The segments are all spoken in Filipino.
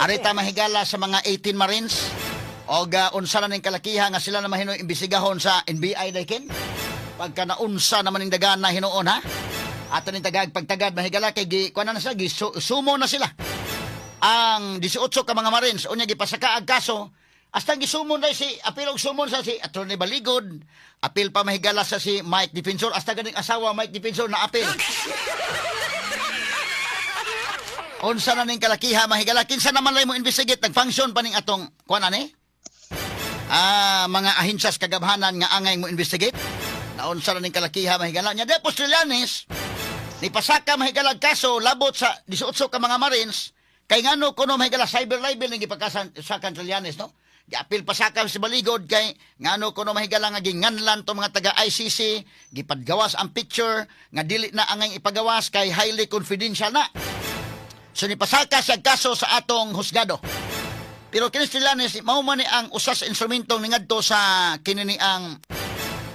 Arita mahigala sa mga 18 Marines o unsa na ning kalakiha nga sila na mahinoy imbestigahon sa NBI daykin. Pagka naunsa naman ning dagan na hinuon ha. Ato ning tagag pagtagad mahigala kay kuan na sila sumo na sila. Ang 18 ka mga Marines unya gipasaka ang kaso hasta gisumon dai si apil og sumon sa si Attorney Baligod. Apil pa mahigala sa si Mike Defensor hasta ganing asawa Mike Defensor na apil. Unsa na ning kalakiha mahigala kinsa naman lay mo investigate nag-function pa ning atong kuan ani? Mga ahensyas kagabhanan nga angay mo investigate. Naunsa na ning kalakiha mahigala nya Depos Trillanes ni pasaka mahigala kaso labot sa 18 ka mga Marines kay ngano kuno mahigala cyber libel ning gipakasan sa Trillanes no. Giapil pasaka si Baligod kay ngano kuno mahigala nga ginganlan to mga taga ICC gipadgawas ang picture nga dili na angay ipagawas kay highly confidential na. So ni pasaka siya kaso sa atong husgado. Pero kini Trillanes mao man ni ang usas instrumentong ningadto sa kinini ang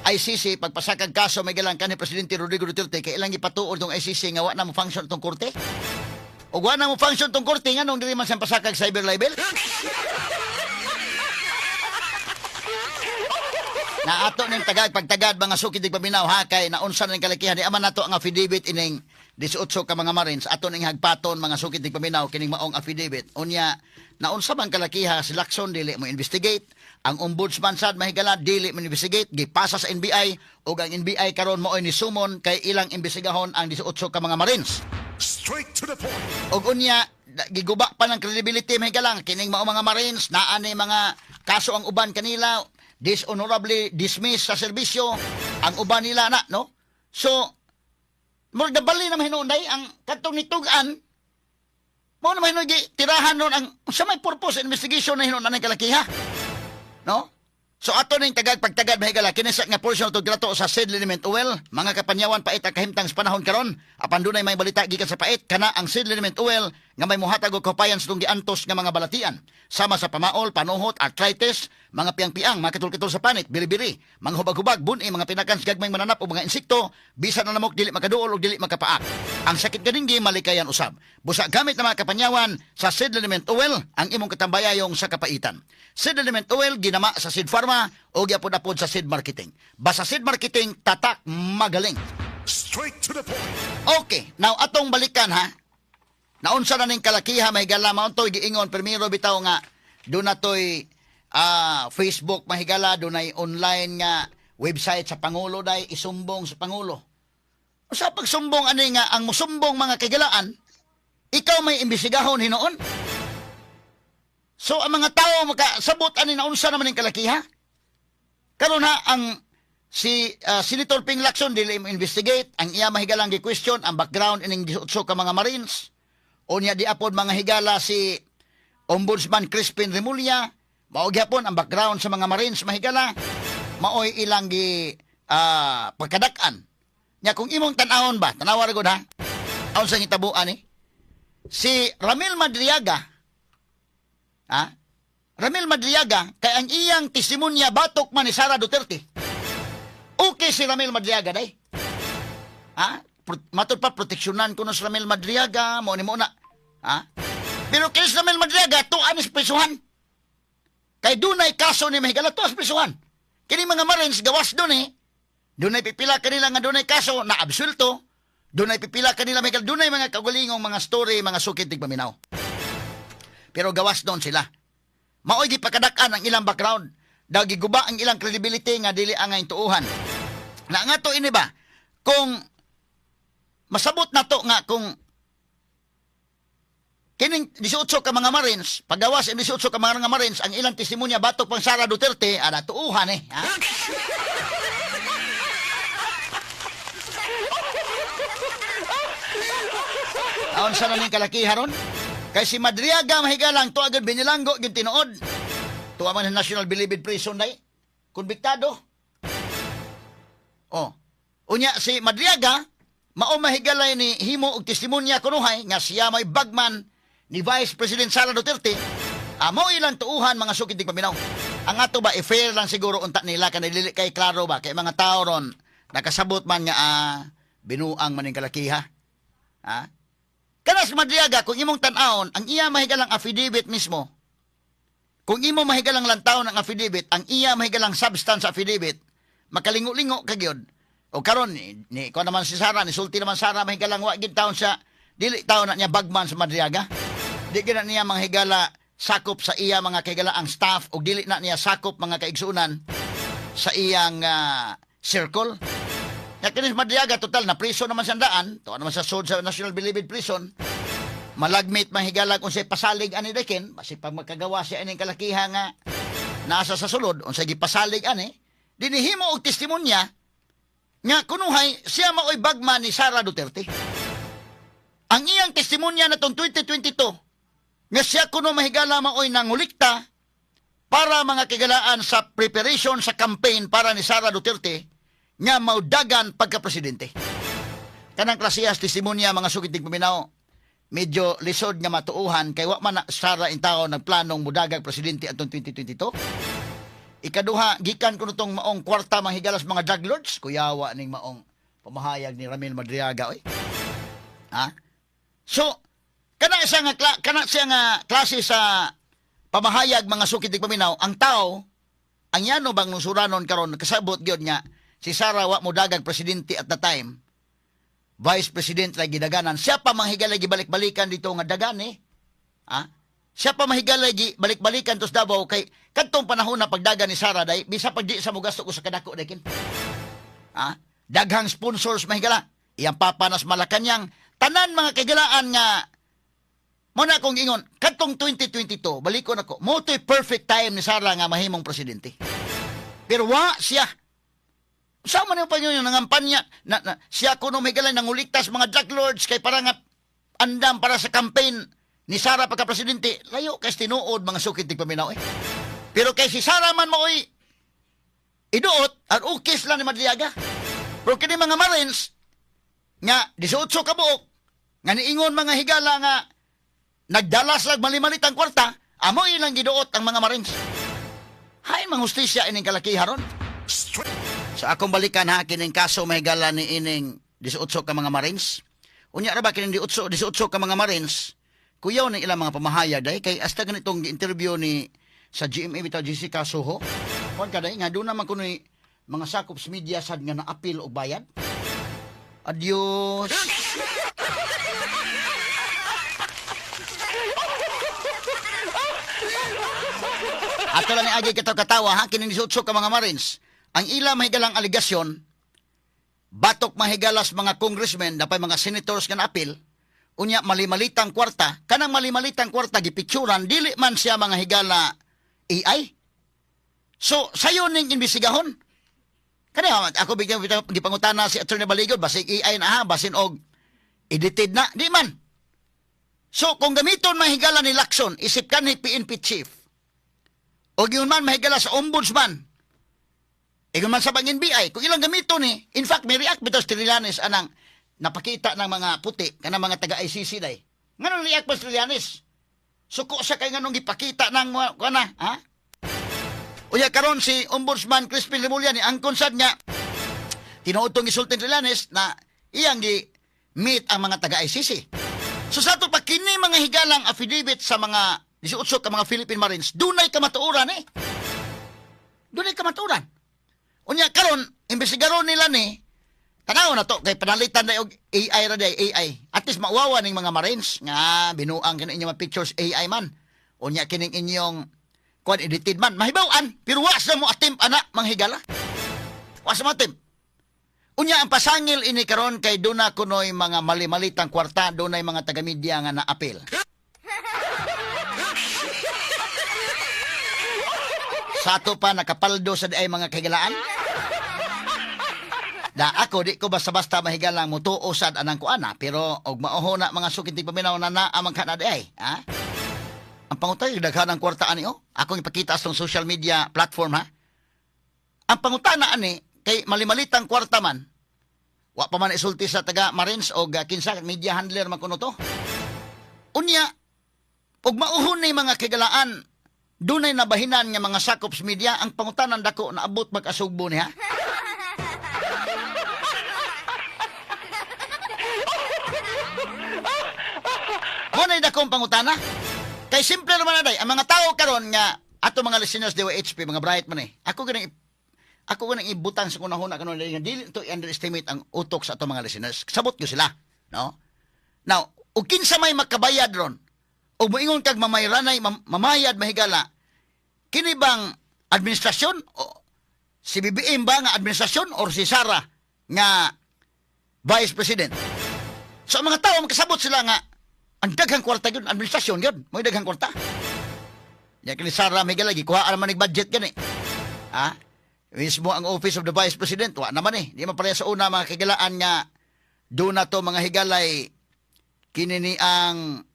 ICC pagpasakag kaso may galang kanhi Presidente Rodrigo Duterte kay ilang gipatuod tong ICC nga wa na mo function tong korte. O wa na mo function tong korte nganong dili man siyang pasakag cyber libel. Na ato ning tagad pagtagad mga sukid ig paminaw ha kay naunsa ning kalakihan di aman nato ang affidavit ining 18 ka mga Marines ato ning hagpaton mga sukid ig paminaw kining maong affidavit unya naunsa man kalakiha si Lacson dili mo investigate ang ombudsman sad mahigala dili mo investigate gipasa sa NBI ug ang NBI karon moy ni sumon kay ilang imbestigahon ang 18 ka mga Marines straight to the point ug unya giguba pa ng credibility mahigala kining maong mga Marines naa ni mga kaso ang uban kanila dishonorably dismissed sa serbisyo ang uban nila na no so mo dabali na mahinunday ang katong nitugan mo na mahinuy tirahan nun ang sa may purpose investigation na hinunan ng kalakiha no so ato ning tagag pagtagad mahigala kinisa nga portion to grato sa seed liniment oil mga kapanyawan pait ang kahimtang sa panahon karon apan dunay may balita gikan sa pait kana ang seed liniment oil nga may muhatag og kahupayan sa giantos nga mga balatian sama sa pamaol panuhot arthritis mga piang-piang mga kitol-kitol sa panit biri-biri mga hubag-hubag buni mga pinakan sa gagmayng mananap o mga insekto bisan na namok dili makaduol o dili makapaak ang sakit ganinggi malikayan usab busa gamit na mga kapanyawan sa seed liniment oil ang imong katambayayong sa kapaitan seed liniment oil ginama sa Seed Pharma o gyapod-apod sa Seed Marketing basta Seed Marketing tatak magaling straight to the point okay now atong balikan ha naunsa na ning kalakiha mahigala mauntoy giingon primero bitaw nga do na toy Facebook mahigala dunay online nga website sa Pangulo day isumbong sa Pangulo. Sa pagsumbong ani nga ang musumbong mga kagalaan ikaw may imbestigahon hinuon. So ang mga tao makasabot ani naunsa naman ning kalakiha. Karon ha ang si Senator Ping Lacson dili mo investigate ang iya mahigalang gi-question ang background ining 18 ka mga Marines. Unya di apod mga higala si Ombudsman Crispin Remulla mao gyapon ang background sa mga Marines mahigala maoy ilang gi pagkadak-an nya kung imong tan-awon ba tanawa ra gud ha aun sa hitabuan ni si Ramil Madriaga Ramil Madriaga kay ang iyang testimonya batok man ni Sara Duterte okay si Ramil Madriaga day matud pa proteksyonan ko no si Ramil Madriaga mo ni mo na pero kay si Ramil Madriaga tuan is prisuhan kay dunay kaso ni mahigala tuas prisuhan kini mga Marines gawas dun dunay pipila kanila nga dunay kaso na absulto dunay pipila kanila mahigala dunay mga kagulingong mga story mga sukit tig paminaw pero gawas doon sila maoy gipakadak-an ang ilang background daw giguba ang ilang credibility nga dili angay tuuhan na nga to ini ba kung masabot na to nga kung kining 18 ka mga Marines, paggawas ang 18 ka mga Marines, ang ilang testimonya batok pang Sara Duterte, tuuhan Aon sa namin kalakiha ron? Kay si Madriaga mahigalang, to agad binilanggo, yung tinuod. Tuwa man sa National Bilibid Prison day. Konbiktado. Unya si Madriaga, mao mahigalay ni himo og testimonya kunuhay nga siya may bagman ni Vice President Sara Duterte, mo ilang tuuhan mga sukid tig paminaw. Ang ato ba fair lang siguro unta nila kanay dili kay klaro ba kay mga tao ron nakasabot man nga binuang maning kalakiha. Kanas Madriaga, kung imong tan-aon, ang iya mahigalang affidavit mismo, kung imo mahigalang lantawon ang affidavit, ang iya mahigalang substance sa affidavit, makalingo-lingo kagyod. O karon ni ko naman si Sara, ni sulti naman Sara mahigalang wa gid taon sa dili taon na niya bagman sa Madriaga. Di gid na niya manghigala sakop sa iya mga kahigala ang staff o dili na niya sakop mga kaigsunan sa iyang circle. Ya kinis Madriaga total na prison naman sa daan, to naman sa sud sa National Bilibid Prison. Malagmit mahigala kung siya pasalig ani dekin, basi pag magkagawa siya ining kalakiha nga nasa sa sulod unsay gipasalig ani, dinihimo og testimonya nga kunuhay siya maoy bagman ni Sara Duterte. Ang iyang testimonya natong 2022 nga siya kuno mahigala maoy nangulikta para mga kigalaan sa preparation sa campaign para ni Sara Duterte nga maudagan pagka-presidente. Kanang klasehas testimonya mga sukitig paminaw, medyo lisod nga matuuhan kay wa man Sara in tao nagplanong mudagag presidente atong 2022. Ikaduha, gikan ko nitong maong kwarta manghigalas mga drug lords, kuyawa ning maong pamahayag ni Ramil Madriaga oy. Ha? So, kana siya nga klase sa pamahayag mga sukitig paminaw, ang tao ang yano bang nusuranon karon kasabot gyud nga si Sara wa mo dagag presidente at the time. Vice President lagi daganan. Siya pa manghigalay gibalik-balikan dito nga dagan eh. Ha? Siya pa mahigalay balik-balikan tos Davao kay kadtong panahon na pagdagan ni Sara day bisa pag di sa mo gasto ko sa kadako dakin. Ha? Daghang sponsors mahigala. Iyang papanas Malacañang tanan mga kagalaan nga muna kong ingon kadtong 2022 balikon ako mo to'y perfect time ni Sara nga mahimong presidente. Pero wa siya. Sama niyo pa yun nangampanya na siya kuno may galay nanguligtas mga drug lords kay para nga andam para sa campaign ni Sara pagka-presidente. Layo kay tinuod mga sukid tig paminaw eh. Pero kay si Sara man maoy iduot at ukis lang ni Madriaga. Pero kini mga Marines nga 18 ka buok nga niingon mga higala nga nagdalas lag malimalit ang kwarta, amoy lang giduot ang mga Marines. Hay mga hustisya ining kalakiharon. Sa akong balikan ha, kining kaso may gala ni ining 18 ka mga Marines. Unya ra ba kining 18 ka mga Marines? Kuyaw ni ilang mga pamahayag day kay hasta ganitong interview ni sa GMA bitaw Jessica Soho. Kon kada nga do naman kuno mga sakops media sad nga naapil og bayad. Adios. Ato lang ni agi kita katawa ha kining 18 ka mga Marines. Ang ila mahigalang aligasyon, batok mahigalas mga congressmen, dapay mga senators nga naapil, unya malimalitang kwarta, kanang malimalitang kwarta gipicturan, dili man siya mga higala AI. So, sayo ning imbestigahon. Kaya ako bigyan gipangutana si Attorney Baligod, basig AI na ha, basin og edited na, di man. So, kung gamiton mahigala ni Lacson, isip ka ni PNP chief, o yun man mahigala sa ombudsman, kung man sa pang-NBI, kung ilang gamito ni, in fact, may react bitaw Trillanes anang napakita ng mga puti, kanang mga taga-ICC day. Nganong react ba Trillanes? Suko sa kay nganong ipakita ng mga, kana, ha? Uya karon si Ombudsman Crispin Remulla ni ang konsad niya, tinuotong isultin Trillanes na iyang gi-meet ang mga taga-ICC. So sa ito pa, kini mga higalang affidavit sa mga 18 ka mga Philippine Marines, dunay kamatuuran eh. Dunay kamatuuran. Unya karon imbestigaron nila ni tanaw na to kay panalitan na og AI ra day AI. At least mauwawa ning mga Marines nga binuang kini inyong pictures AI man. Unya kining inyong kwan edited man mahibaw-an pero wa sa mo attempt ana manghigala. Wa sa mo attempt. Unya ang pasangil ini karon kay duna kunoy mga mali-malitang kwarta, dunay mga taga-media nga naapil. Sa ato pa nakapaldo sa ay mga kahigalaan. Da ako di ko basta-basta mahigalang mo tuo sad anang kuana pero og maoho na mga sukitig paminaw na naamang kana di ay, ha? Ang pangutay daghan ang kwarta ani oh. Ako ipakita sa social media platform ha. Ang pangutana ani kay malimalitang kwarta man. Wa pa man isulti sa taga Marines og kinsa media handler man kuno to. Unya og mauhon ni mga kigalaan dunay nabahinan nga mga sakops media ang pangutanan dako na abot mag-asugbo niya. Muna dakong pangutana. Kay simple naman na day, ang mga tao karon nga ato mga listeners DYHP, mga bright man eh. Ako ganang ibutang sa kunahuna kanon nga dili to underestimate ang utok sa ato mga listeners. Sabot ko sila, no? Now, ug kinsa may makabayad ron, ug moingon kag mamayranay mamayad mahigala, kini bang administrasyon o si BBM ba nga administrasyon or si Sara nga Vice President? So ang mga tao makasabot sila nga ang daghang kwarta gyud administrasyon gyud, mo daghang kwarta. Ya kini Sara may galagi kuha naman nig budget gani. Ha? Mismo ang Office of the Vice President wa naman eh. Di man pareha sa una mga kagalaan nga do na to mga higalay kini ni ang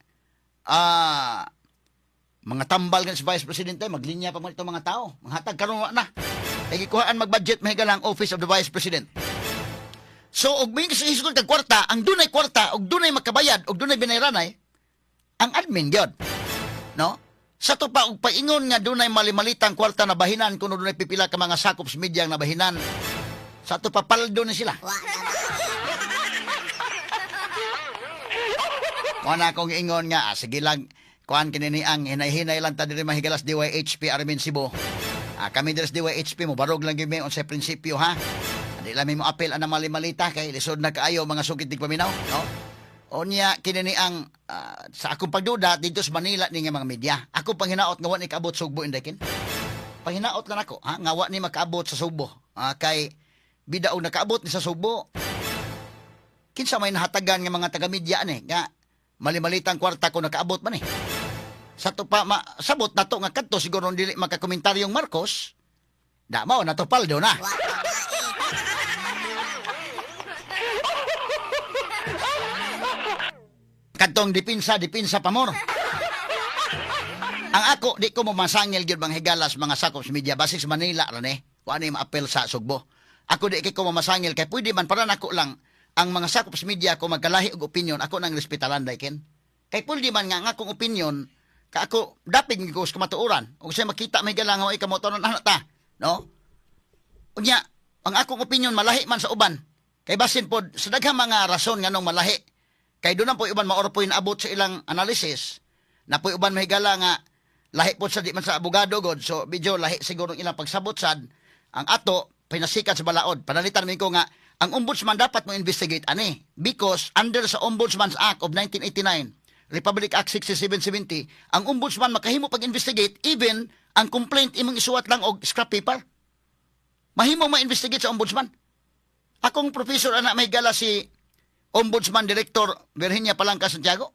mga tambal gan si Vice President ay maglinya pa man itong mga tao. Manghatag karon wa na. Ay gikuhaan mag-budget mahigala ang Office of the Vice President. So og may isugod kag kwarta, ang dunay kwarta og dunay makabayad og dunay binayranay ang admin gyud. No? Sa to pa og paingon nga dunay malimalitang kwarta na bahinan kuno dunay pipila ka mga sakop sa media na bahinan. Sa to pa paldo ni sila. Wala akong ingon nga, sige lang, kuhan kinini ang hinay-hinay lang ta diri mahigalas DYHP Armin Cebu. Kami diri sa DYHP mo barog lang gyud mi unsay prinsipyo ha. Di lang mo apel ana malimalita kay lisod na kaayo mga sugid tig paminaw, no? Onya kinini ang sa akong pagduda dito sa Manila ni nga mga media. Ako panghinaot nga wa ni kaabot Sugbo indekin. Panghinaot lang ako, ha, nga wa ni makaabot sa Sugbo. Kay bida og nakaabot ni sa Sugbo. Kinsa may nahatagan nga mga taga-media ani nga malimalitang kwarta ko nakaabot man eh. Sa to pa sabot na to nga kadto siguro dili makakomentaryong Marcos. Da mao na to paldo na. Kadtong dipinsa pa more. Ang ako di ko mamasangil gyud bang higalas mga sakop sa media basis Manila ran eh. Wa ni maapel sa Sugbo. Ako di kay ko mamasangil kay pwede man para nako lang ang mga sakop sa media ko magkalahi og opinion ako nang respetalan ken. Kay pwede man nga akong opinion ka ako dapig ko sa kamatuoran. Og say makita may galang ay kamotoron ana ta, no? Unya ang akong opinion malahi man sa uban. Kay basin pod sa daghang mga rason nganong malahi. Kay doon po uban maorpoy na abot sa ilang analysis. Na po uban mahigala nga lahi po sa di man sa abogado god. So medyo lahi siguro ilang pagsabot sad ang ato pinasikat sa balaod. Panalitan mi ko nga ang ombudsman dapat mo investigate ani because under sa Ombudsman's Act of 1989, Republic Act 6770, ang ombudsman makahimo pag-investigate even ang complaint imong isuwat lang og scrap paper. Mahimo ma-investigate sa ombudsman. Akong professor ana mahigala si Ombudsman Director Virginia Palangka Santiago.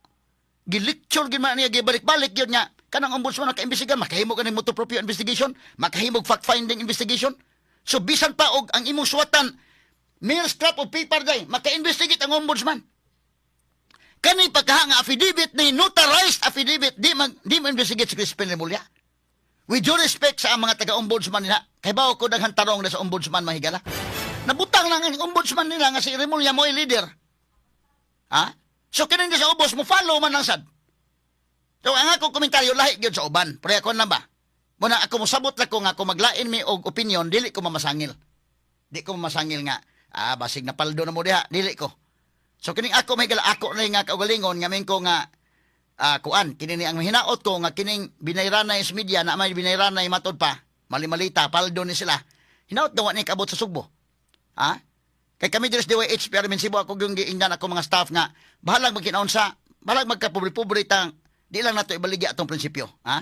Gilecture gid man niya gibalik-balik gyud nga kanang ombudsman naka-imbestiga makahimo kaning motu proprio investigation, makahimo fact-finding investigation. So bisan pa og ang imong suwatan mere scrap of paper day maka-investigate ang ombudsman. Kani pagkaha nga affidavit ni notarized affidavit di mo investigate si Crispin Remulla. With due respect sa mga taga-ombudsman nila, kay bawo ko daghang tarong na sa ombudsman mahigala. Nabutang lang ang ombudsman nila nga si Remulla mo leader. Ha? So kining sa ubos mo follow man lang sad. So ang ako komentaryo lahi gyud sa uban. Pero ako na ba? Muna ako mosabot lang ko nga ako maglain mi og opinion dili ko mamasangil. Di ko mamasangil nga basig na paldo na mo diha, dili ko. So kining ako may gala ako na nga kaugalingon nga ko nga kuan kini ang hinaot ko nga kining binayranay sa media na may binayranay matod pa malimalita paldo ni sila. Hinaot daw ni kaabot sa Sugbo. Ha? Kay kami diri sa DYHP Armin Cebu ako yung giingnan ako mga staff nga bahalang magkinaon sa bahalang magka-pobre-pobre tang di lang nato ibaligya atong prinsipyo, ha?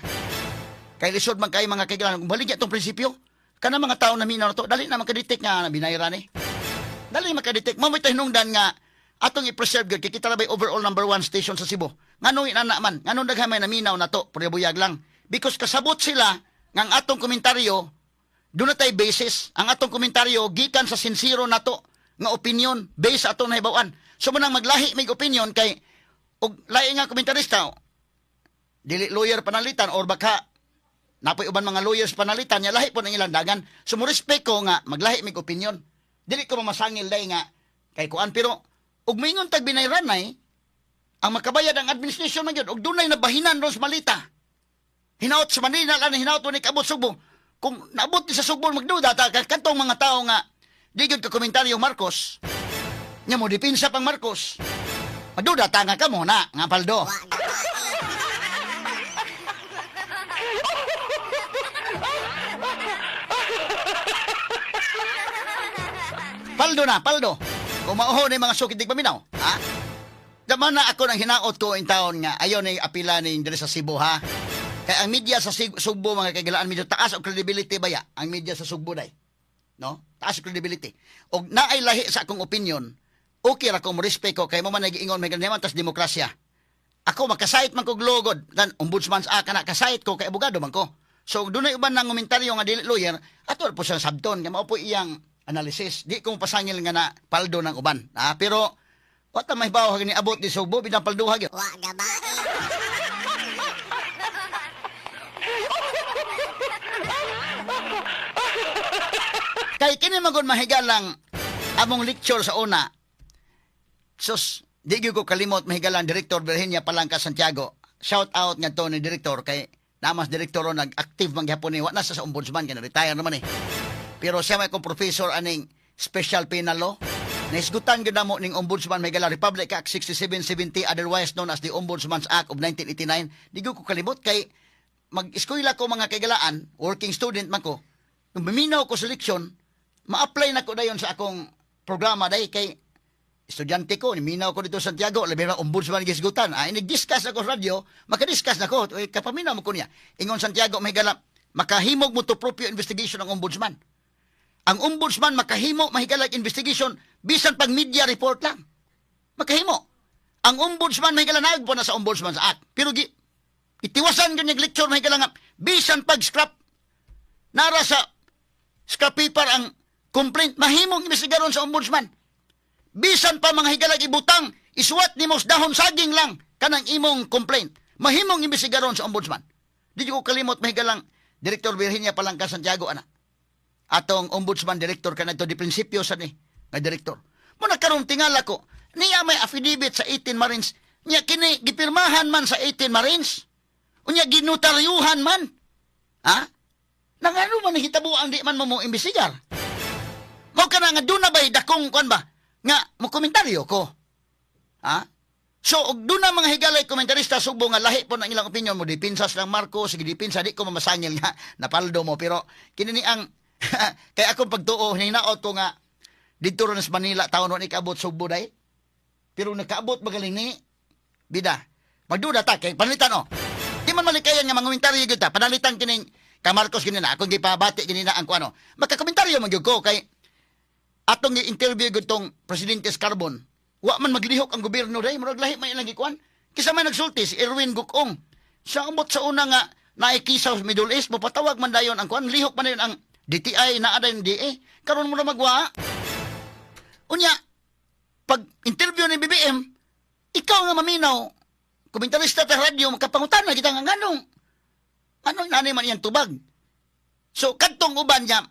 Kay lisod man kay mga kailangan baligya atong prinsipyo. Kana mga tao na minaw to dali na makadetect nga binayran eh. Dali makadetect mo may hinungdan nga atong i-preserve gyud kay kita labay overall number 1 station sa Cebu. Nganong inana man, nganong daghan may naminaw na to, prebuyag lang. Because kasabot sila nga ang atong komentaryo doon na tayo basis. Ang atong komentaryo gikan sa sincero na to nga opinion based sa atong nahibawan. So munang maglahi may opinion kay og lahi nga komentarista dili lawyer panalitan or baka napoy uban mga lawyers panalitan nya lahi po ng ilang dagan. So mo respect ko nga maglahi may opinion. Dili ko mamasangil dai nga kay kuan pero ug mingon tag binayranay ang makabayad ang administration man gyud og dunay nabahinan ron sa malita. Hinaot sa Manila lan hinaot ni kaabot Sugbo. Kung naabot ni sa Sugbo magduda ta kadtong mga tao nga di gyud ka komentaryo Marcos. Nya mo dipinsa pang Marcos. Magduda ta nga kamo na nga paldo. paldo na, paldo. Kung mauho na yung mga sukid paminaw, ha? Daman na ako nang hinaot ko in taon nga, ayaw na yung apila ni diri sa Cebu, ha? Kaya ang media sa Sugbo, mga kagalaan, medyo taas o credibility ba ya? Ang media sa Sugbo day. No? Taas o credibility. O naay lahi sa akong opinion, okay ra ko mo respect ko, kay mo man nag-iingon, may ganyan, tas demokrasya. Ako, makasait man ko glogod, dan ombudsman's act, na kasait ko, kay abogado man ko. So, doon na iban ng komentaryo nga dili lawyer, ato po siyang sabton, kaya mao po iyang analysis. Di ko pasangil nga na paldo ng uban. Pero, wata may bawa ni abot di Sugbo, pinapalduhag yun. Wa gabae. Kay kini magod mahigalang among lecture sa una. Sus, di gyud ko kalimot mahigalang Direktor Virginia Palangka Santiago. Shout out nga to ni Direktor kay namas Direktor nag-active man gyapon ni wa na sa ombudsman kay retire naman eh. Pero siya may kong professor aning special penal law. Naisgutan gyud namo ning Ombudsman Mahigalang Republic Act 6770 otherwise known as the Ombudsman's Act of 1989. Di gyud ko kalimot kay mag-eskwela ko mga kagalaan, working student man ko. Nung biminaw ko sa leksyon, ma-apply na ko dayon sa akong programa day kay estudyante ko, niminaw ko dito sa Santiago, labi na ombudsman gisgutan. Nag-discuss ako sa radio, makadiscuss na ko, kapaminaw mo ko niya. Ingon Santiago, mahigala, makahimog mo to proprio investigation ng ombudsman. Ang ombudsman makahimo, mahigala investigation, bisan pag media report lang. Makahimo. Ang ombudsman, mahigala naag po na sa Ombudsman's Act. Pero itiwasan ko niyang lecture, mahigala nga, bisan pag scrap, nara sa scrap paper ang complaint, mahimong investigaron sa ombudsman. Bisan pa mga higalag ibutang, isuwat ni mos dahon saging lang kanang imong complaint. Mahimong investigaron sa ombudsman. Di ko kalimot mahigalang Direktor Virginia Palangka Santiago, ana. Atong ombudsman director ka na ito, di prinsipyo sa ni, nga direktor. Muna karong tingala ko, niya may affidavit sa 18 Marines, niya kini, gipirmahan man sa 18 Marines, unya ginutaryuhan man. Ha? Nang ano man hitabo ang di man mo imbestigar? Mo ka na nga doon na ba'y dakong kuan ba? Nga, mo komentaryo ko. Ha? So, og doon na mga higalay komentarista Sugbo nga lahi po ng ilang opinion mo, dipinsas lang Marco, sige dipinsa, di ko mamasangil nga, napaldo mo. Pero, kinini ang, kaya akong pagtuo, hinaot ko nga, dito rin sa Manila, taon ron ikaabot Sugbo day. Pero nakaabot magaling ni, bida. Magduda ta, kay panalitan o. Di man malikayan nga mga komentaryo kita, panalitan kining, ka Marcos kinina, akong gipabati kinina ang kuano. Magkakomentaryo magyug ko, kay, atong i-interview gutong Presidente Carbon, wa man maglihok ang gobyerno day, murag lahi may ilang gikuan. Kisa may nagsulti si Erwin Gukong. Sa ambot sa una nga naikisaw sa Middle East, mapatawag man dayon ang kuan, lihok man dayon ang DTI na aday ng DA. Karon mo na magwa. Unya, pag interview ni BBM, ikaw nga maminaw, komentarista sa radyo, makapangutan na kita nga nganong. Anong nanay man iyang tubag? So, kadtong uban niya,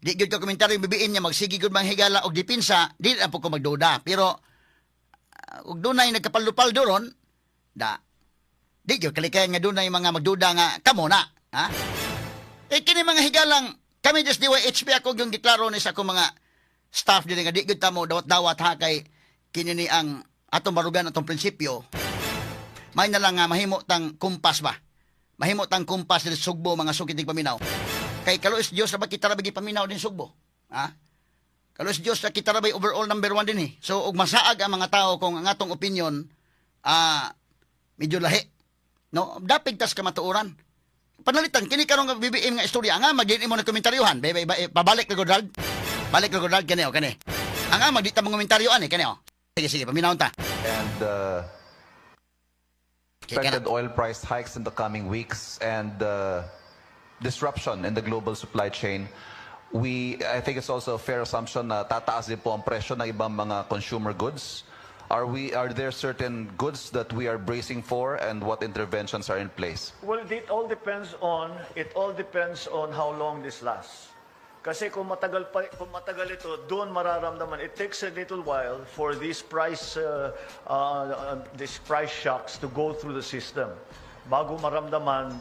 di gyud ka komentaryo bibiin niya magsigi gud mang higala og dipinsa, di na po ko magduda. Pero og dunay nagkapaldo-paldo ron, di gyud kalikayan nga dunay mga magduda nga kamo na, ha? Kini mga higalang kami just DYHP ako yung giklaro ni sa akong mga staff dili nga di gyud ta mo dawat-dawat ha kay kini ni ang atong barugan atong prinsipyo. May na lang nga mahimo tang kumpas ba? Mahimo tang kumpas sa Sugbo mga sukitig paminaw. Kay kaluis Dios na ba kita rabay paminaw din Sugbo? Ha? Kaluis Dios na kita rabay overall number 1 din eh. So, ug masaag ang mga tao kung ang atong opinion, medyo lahi. No? Dapig tas ka matuuran. Panalitan, kini karong BBM nga istorya, nga, magdiin mo na komentaryuhan. Pabalik na Godald. Balik na Godald, kani o, kani. Nga, magdita mong komentaryuhan eh, kani o. Sige, sige, paminahon ta. And expected oil price hikes in the coming weeks and disruption in the global supply chain, I think it's also a fair assumption na tataas din po ang presyo ng ibang mga consumer goods. Are there certain goods that we are bracing for and what interventions are in place? Well, it all depends on how long this lasts. Kasi kung matagal ito, doon mararamdaman. It takes a little while for these price shocks to go through the system bago maramdaman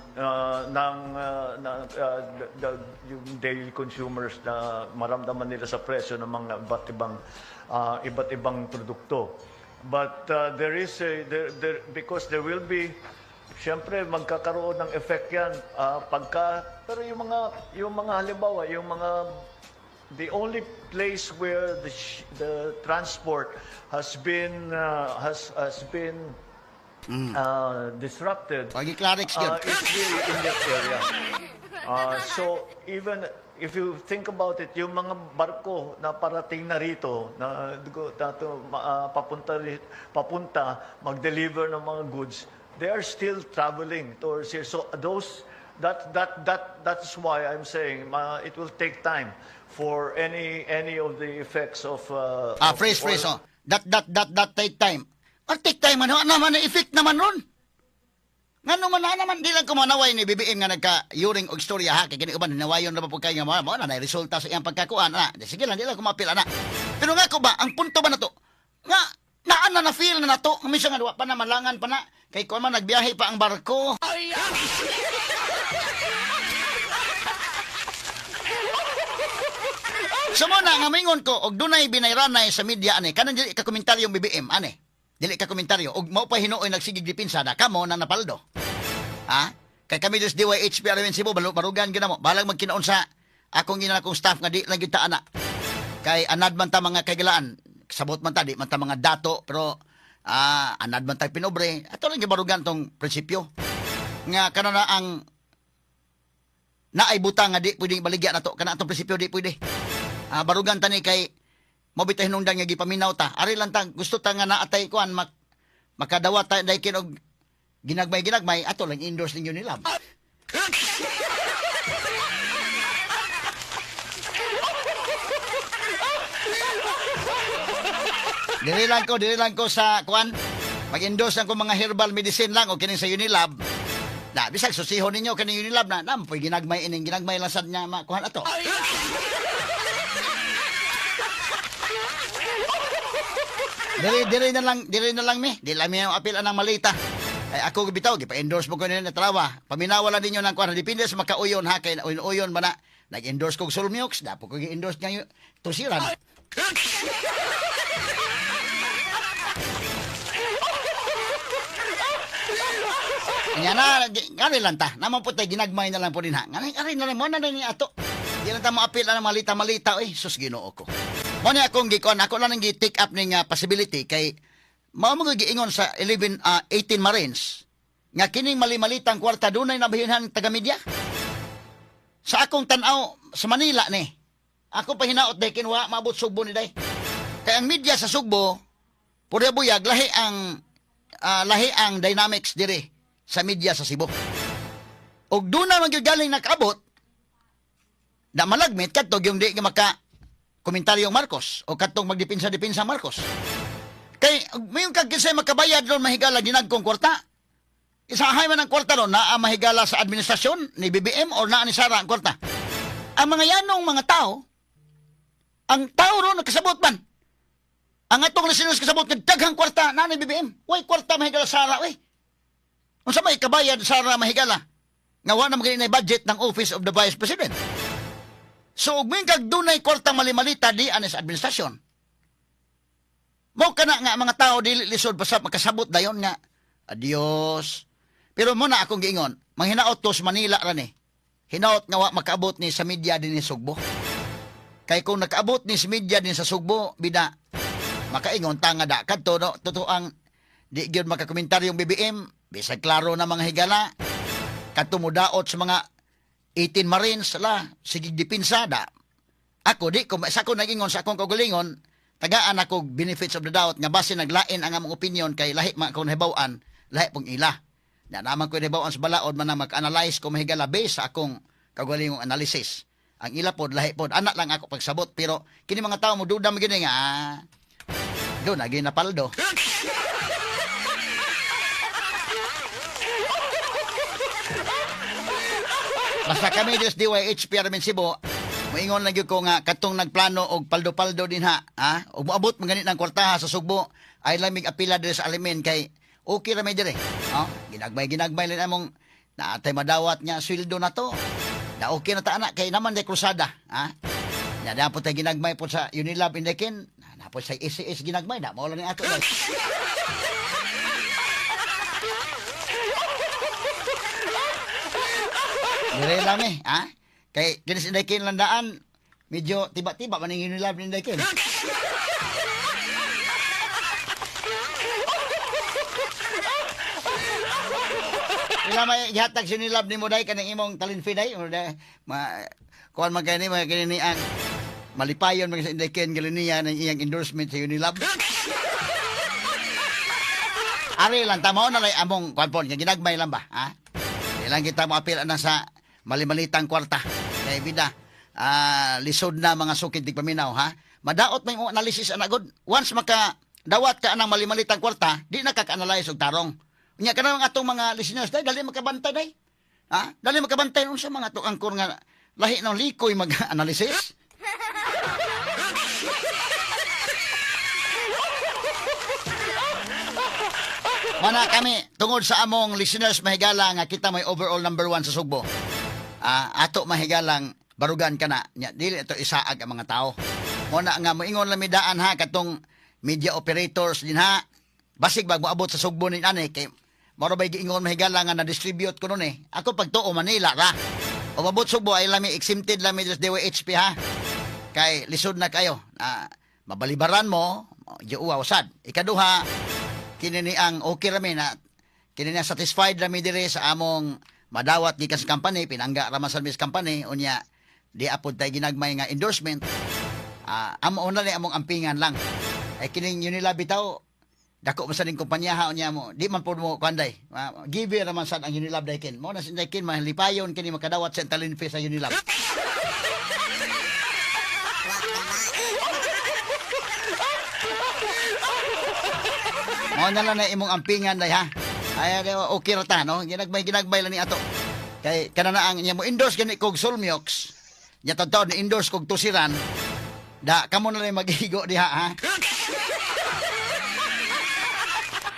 yung daily consumers na maramdaman nila sa presyo ng mga iba't ibang produkto. But because there will be, siyempre magkakaroon ng effect yan pero yung mga halimbawa, yung mga the only place where the transport has been disrupted Pag-i-clarix yun. is really in that area. So even if you think about it, yung mga barko na parating na rito, papunta, mag-deliver ng mga goods, they are still traveling towards here. So that's why I'm saying it will take time for any of the effects of Freeze, oil. oh. That take time. Take time, ano naman na effect naman ron? Nga naman, di lang ko manaway ni BBM nga nagka-yuring og istorya ha, kay kini uban, nawayon na pa po kayo nga mo na resulta sa iyang pagkakuan, na. Sige lang, di lang ko mapil, na. Pero nga ko ba, ang punto ba na to? Nga, naan na na-feel na to, minsan nga, pa na, malangan pa na, kay kung man, nagbiyahe pa ang barko. So mo na, nga mingon ko, og dunay binayranay sa media, ane, kanang dili ka komentaryo BBM, ane. Dili ka komentaryo, og mao pa hinuoy nagsigig dipinsa na kamo na napaldo. Ha? Kay kami des DYHP Aramin Cebu barugan gina mo. Balang magkinaon sa akong ginakong staff nga di lang gyud ta ana. Kay anad man ta mga kagalaan. Sabot man ta di man ta mga dato pero anad man ta pinobre. Ato lang gibarugan tong prinsipyo. Nga kana na ang naay butang nga di pwedeng baligya nato kana atong prinsipyo di pwede. Barugan ta ni kay mabitay hinungdan nga gipaminaw ta. Ari lang ta gusto ta nga naatay kuan makadawat ta dai kinog ginagmay ato lang endorse ninyo nila. Dili lang ko sa kuan mag-endorse lang ko mga herbal medicine lang o kining sa Unilab. Da bisag susihon ninyo kining Unilab na poy ginagmay lang sad nya makuhan ato. Dili na lang mi. Dili lang mi ang apil anang malita. Ay ako bitaw gipa-endorse mo ko na trawa. Paminawalan ninyo nang kuan depende sa makauyon ha kay uyon ba na nag-endorse kog Solmux, dapo ko gi-endorse nga tusiran. Nya na ngani lang ta. Naman po tay ginagmay na lang po din ha. Ngani na lang mo na ni ato. Di na ta mo apil anang malita sus Ginoo ko. Mo ni akong gikon, ako lang nang gi-take up ning possibility kay mao mo giingon sa 18 Marines nga kining mali-malitang kwarta dunay nabahinhan taga media. Sa akong tan-aw sa Manila ni. Ako pa hinaot day kinwa maabot Sugbo ni day. Kay ang media sa Sugbo pura buyag lahi ang dynamics dire sa media sa Cebu. Og dunay man gyud galing nakaabot na malagmit kadto yung di maka komentaryong Marcos o katong magdipinsa Marcos. Kay mayon kag kisay makabayad ron mahigala ginagkong kwarta. Isahay man ang kwarta ron na mahigala sa administrasyon ni BBM or na ni Sara ang kwarta. Ang mga yanong mga tao, ang tao ron nakasabot man. Ang atong listeners kasabot nga daghang kwarta na ni BBM. Way kwarta mahigala Sara way. Unsa may kabayad Sara mahigala? Nga wa na magini budget ng Office of the Vice President. So, may kag dunay kwartang mali-malita di anis administrasyon. Mo kana nga mga tao dili lisod pasap makasabot dayon nga adios. Pero mo na akong giingon, manghinaot to sa Manila ra ni. Hinaot nga wa makaabot ni sa media din sa Sugbo. Kay kung nakaabot ni sa media din sa Sugbo, bida makaingon ta nga da kadto no totoang di gyud makakomentaryong BBM, bisag klaro na mga higala. Kadto mo daot sa mga 18 Marines la sige dipensada. Ako di ko sa ako nagingon sa akong kaugalingon, tagaan ako benefits of the doubt nga base naglain ang among opinion kay lahi man ako nahibaw-an, lahi pong ila. Na naman ko nahibaw-an sa balaod man na mag-analyze ko mahigala based sa akong kaugalingong analysis. Ang ila pod lahi pod anak lang ako pagsabot pero kini mga tawo mo duda magini nga do na ginapaldo. Basta kami des DYHP Aramin Cebu, moingon lang gyud ko nga katong nagplano og paldo-paldo din ha. Og moabot man ganit ng kwartaha sa Sugbo, ay lamig apila dire sa Alimin kay okay ra may dire. Ginagbay lang among naatay madawat nga sweldo na to. Na okay na ta anak kay naman day krusada, Na dapat tay ginagmay po sa Unilab Indekin, na po sa SCS ginagmay na mao lang ni ato guys. Dire lang kay kinis Indekin landaan medyo tiba-tiba maning Unilab ni Daykin. Ila may gihatag si Unilab ni mo day kanang imong talinfi day or day kuan man kani ni ang malipayon mga sa Daykin gali niya ng iyang endorsement sa Unilab. Ari lang tamo na lay among kuan pon ginagmay lang ba ha? Ilang kita mo apil na sa malimalitang kwarta. Kay bida lisod na mga sukid tig paminaw ha. Madaot may mo analysis anagod. Once maka dawat ka anang malimalitang kwarta, di na ka-analyze og tarong. Unya kana atong mga listeners day dali makabantay day. Ha? Dali makabantay unsa mga to angkor nga lahi ng likoy mag-analysis. Mana kami tungod sa among listeners mahigala nga kita may overall number 1 sa Sugbo. Ato mahigalang barugan kana nya dili ito isaag ang mga tao. Muna nga moingon lamidaan ha katong media operators din ha. Basig bag moabot sa Sugbo ni ani kay moro bay giingon mahigala nga na-distribute ko nun eh. Ako pagtuo Manila ra. O mabot Sugbo ay lami exempted lami sa DWHP ha. Kay lisod na kayo. Mabalibaran mo, giuwa usad. Ikaduha kinini ang okay rami na kinini satisfied rami dire sa among madawat gikan sa company pinangga ra man service company unya di apod tay ginagmay nga endorsement amo na ni among ampingan lang ay kining Unilab bitaw dako man sa ning kumpanya ha unya mo di man pud mo kanday give ra man sad ang Unilab daykin mo na sin daykin mahalipayon kini makadawat sa talinfi sa Unilab. Mo na lang na imong ampingan day ha. Ay okay ra ta no. Ginagbay lang ni ato. Kay kana na ang inya mo endorse gani kog Solmiox. Nya taw ni endorse kog Tusiran. Da kamo na lang maghigo diha ha.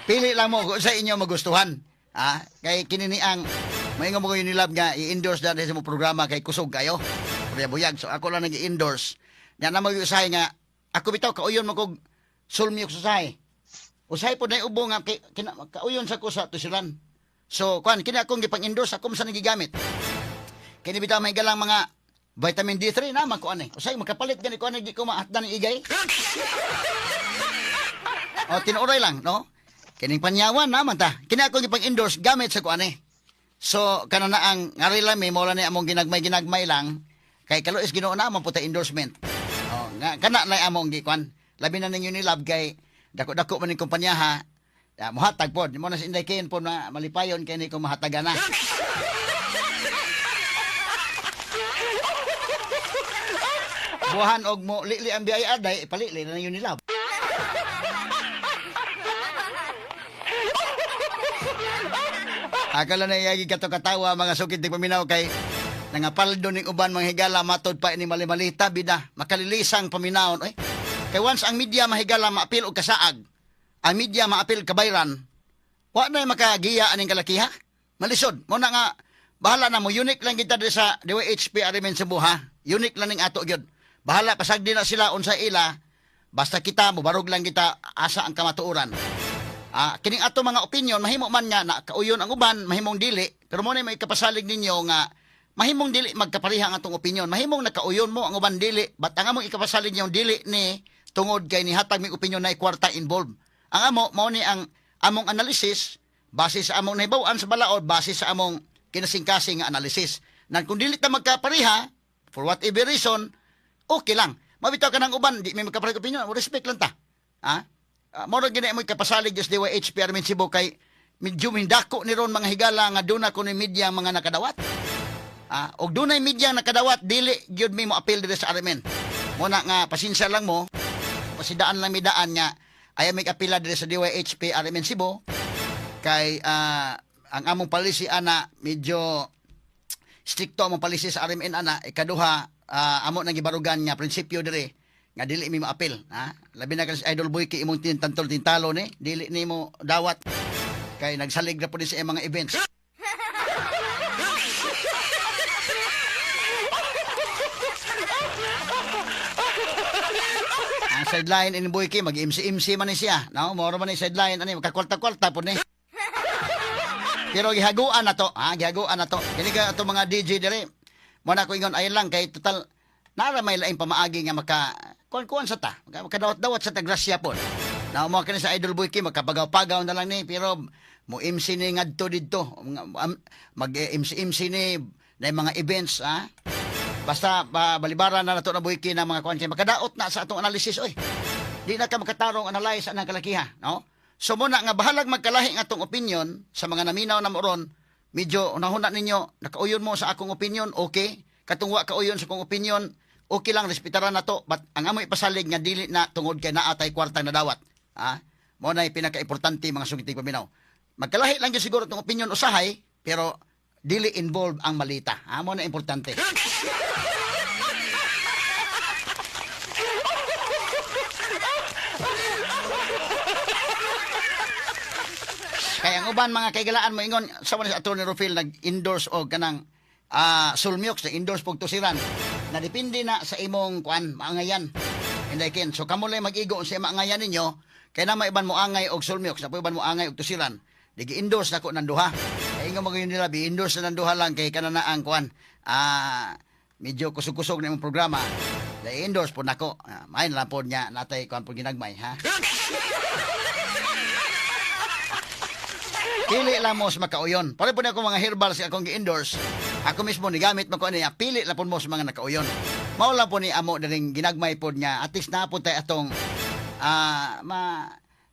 Pili lang mo kung sa inyo magustuhan. Ha? Kay kinini ang maingon mo ko Unilab nga i-endorse dati sa mo programa kay kusog kayo. Kuya Buyag. So ako lang nag-i-endorse. Nya na mag-usahay nga ako bitaw kauyon mo kog Solmiox usahay. Usahay po na ubo nga kauyon sa ko sa Tusiran. So, kuan kini akong gipang-endorse ako sa nagigamit. Kini bitaw may galang mga vitamin D3 na man ko ani. Usahay makapalit gani ko ani di ko maatdan ng igay. O tinuray lang, no? Kining panyawan naman ta. Kini akong gipang-endorse gamit sa ko ani. So, kana na ang ngari lang may mola ni among ginagmay lang kay kalois Ginoo na man puta endorsement. O, nga kana na among gikuan. Labi na ning Unilab kay dako-dako man ning kumpanya ha. Muhatag pod. Mo na si Inday Ken po na malipayon kay ni ko mahataga na. Buhan og mo lili ang biyaya day palili na Unilab. Akala na iyagi kato katawa mga sukid tig paminaw kay nangapaldo ning uban mga higala matod pa ini malimalita bida makalilisang paminawon oy. Kay once ang media mahigala maapil og kasaag, ang media maapil kabayran, wa na makagiya aning kalakiha. Malisod, mo na nga bahala na mo unique lang kita sa DWHP Arimen Cebu ha. Unique lang ning ato gyud. Bahala pasagdi na sila unsa ila, basta kita mo barog lang kita asa ang kamatuoran. Kining ato mga opinion mahimo man nga na kauyon ang uban, mahimong dili, pero mo na may kapasalig ninyo nga mahimong dili magkapareha ang atong opinion. Mahimong nakauyon mo ang uban dili, but ang among ikapasalig niyo dili ni tungod kay ni hatag mi opinion na kwarta involved. Ang amo mao ni ang among analysis base sa among nahibaw-an sa balaod, base sa among kinasingkasing nga analysis. Nan kung dili ta magkapareha for whatever reason, okay lang. Mabitaw ka ng uban, di may magkapareha opinion, respect lang ta. Mao gani mo kapasalig sa DWHP Arimen Cebu kay medyo mindako ni ron mga higala nga duna ko ni media mga nakadawat. Og dunay media nakadawat dili gyud mi mo apil diri sa Arimen. Muna nga pasensya lang mo, pasidaan lang midaan nga ay may apila diri sa DWHP Arimen Cebu kay ang among policy ana medyo stricto among policy sa Arimen ana ikaduha amo nang gibarugan nga prinsipyo diri nga dili mi maapil labi na kasi Idol Boy kay imong tintantol tintalo ni dili nimo dawat kay nagsalig ra pud sa mga events. Ang sideline in Boy kay mag MC man ni siya no moro man ni sideline ani magkakwalta-kwalta pud ni. Pero gihaguan na to gihaguan na to kini ka ato mga DJ diri mo na ko ingon ay lang kay total nara may laing pamaagi nga kuan sa ta, makadawat-dawat sa tagrasya po. Na mo kani sa Idol Boyki magkapagaw-pagaw na lang ni pero mo MC ni ngadto didto, mag MC ni na mga events basta balibara na nato na Boyki na mga kuan kay makadaot na sa atong analysis oy. Di na ka makatarong analyze anang kalakiha, no? So muna nga bahalag magkalahi nga atong opinion sa mga naminaw na moron, medyo unahuna ninyo nakauyon mo sa akong opinion, okay? Katungwa kauyon sa akong opinion, okay lang respetaran nato, but ang amoy pasalig nga dili na tungod kay naatay kwarta na dawat. Mo na pinaka-importante mga sukitig paminaw. Magkalahi lang gyud siguro atong opinion usahay, pero dili involved ang malita. Mo na importante. Kaya ang uban mga kaigalaan mo ingon sa man sa Atty. Rufil nag-endorse og kanang Sulmiox na endorse pog tusiran. Na depende na sa imong kuan maangayan. Inday so kamo lay mag-igo sa maangayan ninyo kay na maiban mo angay og Sulmiox na iban mo angay og tusiran. Digi-endorse nako nang duha. Kay ingon magayon nila bi-endorse na nang duha lang kay kanana ang kuan medyo kusog-kusog na imong programa. Dai endorse po nako. Main lang po niya natay kuan po ginagmay ha. Pili lang mo sa makauyon. Pare po na ako mga herbal sa akong gi-endorse. Ako mismo ni gamit mo ko niya. Pili lang po mo sa mga nakauyon. Maula po ni amo daring ginagmay po niya. At least na po tayo atong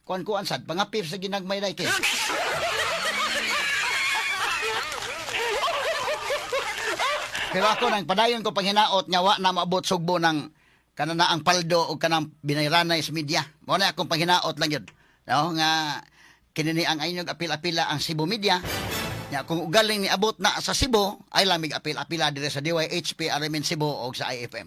kuan-kuan sad. Pangapip sa ginagmay day kay. Pero ako nang padayon ko panghinaot niya wa na maabot sugbo ng kanana ang paldo o kanang binayranay sa media. Mo na akong panghinaot lang yun. No, nga kinini ang inyong apil-apila ang Cebu Media. Ya, kung ugaling ni abot na sa Cebu, ay lamig apil-apila dire sa DYHP Arimin Cebu o sa IFM.